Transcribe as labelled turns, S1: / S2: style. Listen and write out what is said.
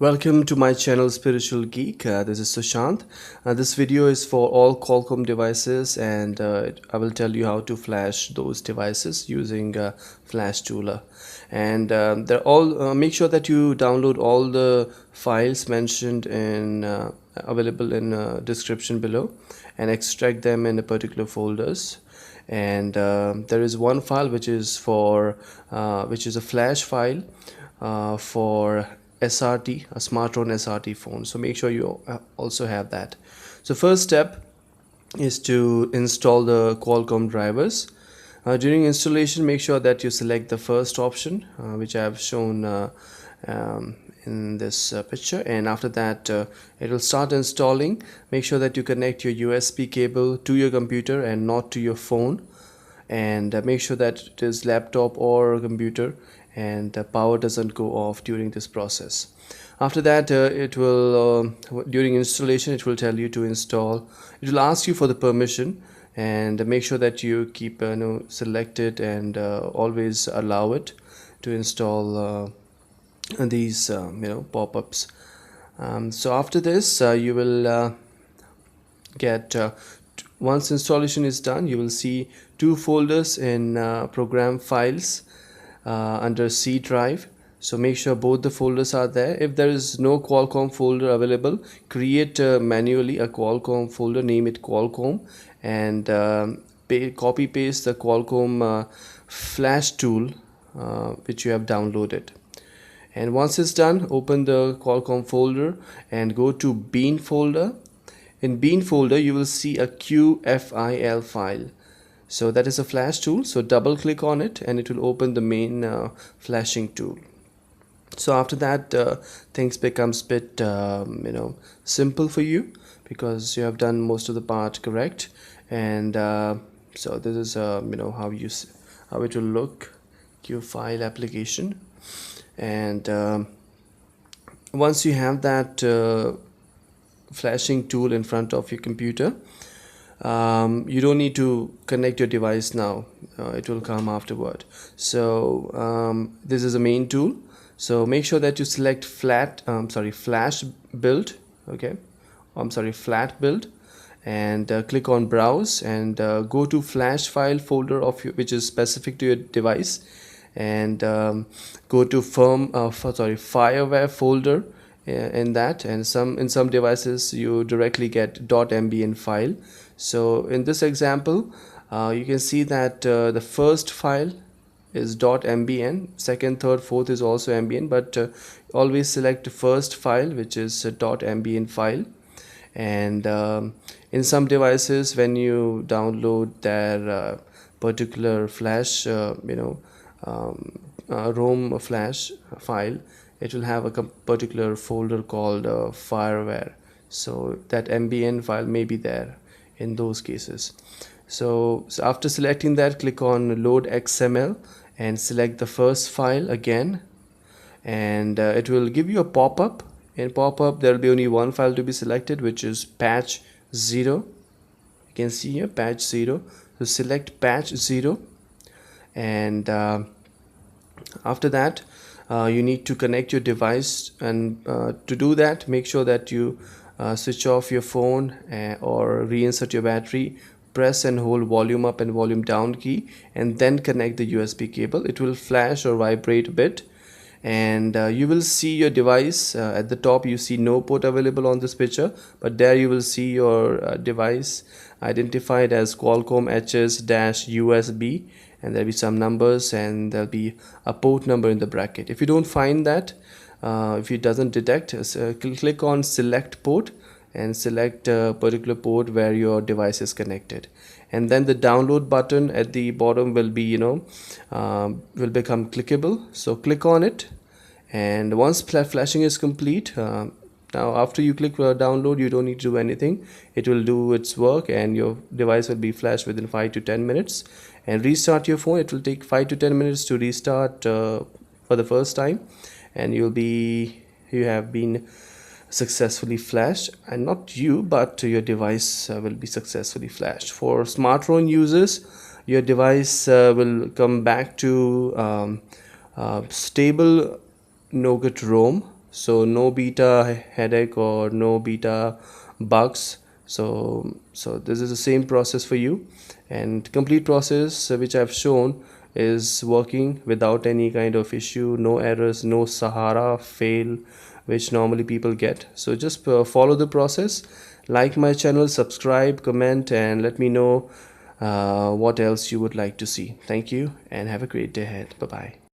S1: Welcome to my channel Spiritual Geek. This is Sushant. This video is for all Qualcomm devices, and I will tell you how to flash those devices using Flash Tooler. And they're all make sure that you download all the files mentioned in available in description below and extract them in a particular folders. And there is one file which is for which is a flash file for SRT, a Smartron SRT phone. So make sure you also have that. So first step is to install the Qualcomm drivers. During installation, make sure that you select the first option, which I have shown in this picture, and after that it will start installing. Make sure that you connect your USB cable to your computer and not to your phone, and make sure that it is laptop or computer and power doesn't go off during this process. After that it will during installation it will tell you to install. It will ask you for the permission, and make sure that you keep selected and always allow it to install these pop-ups. So after this you will get once installation is done, you will see two folders in program files under C drive. So make sure both the folders are there. If there is no Qualcomm folder available, create manually a Qualcomm folder, name it Qualcomm, and copy paste the Qualcomm flash tool which you have downloaded. And once it's done, open the Qualcomm folder and go to Bean folder. In Bean folder you will see a QFIL file. So that is a flash tool, so double click on it and it will open the main flashing tool. So after that things becomes bit simple for you, because you have done most of the part correct. And so this is how it will look, QFile application. And once you have that flashing tool in front of your computer, you don't need to connect your device now. It will come afterward. So this is a main tool. So make sure that you select flash build. Okay, flat build, and click on browse and go to flash file folder of which is specific to your device, and go to firmware folder in that. And in some devices you directly get .mbn file. So in this example you can see that the first file is .mbn, second, third, fourth is also mbn, but always select the first file, which is .mbn file. And in some devices, when you download their particular flash ROM flash file, it will have a particular folder called fireware. So that mbn file may be there in those cases. So after selecting that, click on load XML and select the first file again, and it will give you a pop-up. In pop-up there will be only one file to be selected, which is patch 0. You can see here patch 0. So select patch 0, and after that you need to connect your device. And to do that, make sure that you switch off your phone or reinsert your battery. Press and hold volume up and volume down key, and then connect the USB cable. It will flash or vibrate a bit, and you will see your device at the top. You see no port available on this picture, but there you will see your device identified as Qualcomm HS-USB, and there'll be some numbers and there'll be a port number in the bracket. If you don't find that, if it doesn't detect, click on select port and select a particular port where your device is connected, and then the download button at the bottom will be will become clickable. So click on it, and once flashing is complete, now after you click download, you don't need to do anything. It will do its work and your device will be flashed within 5 to 10 minutes. And restart your phone, it will take 5 to 10 minutes to restart for the first time, and you have been successfully flashed. And not you, but your device will be successfully flashed. For Smartron users, your device will come back to stable Nougat ROM so no beta headache or no beta bugs. So this is the same process for you, and complete process which I've shown is working without any kind of issue, no errors, no Sahara fail which normally people get. So just follow the process, like my channel, subscribe, comment, and let me know what else you would like to see. Thank you and have a great day ahead. Bye bye.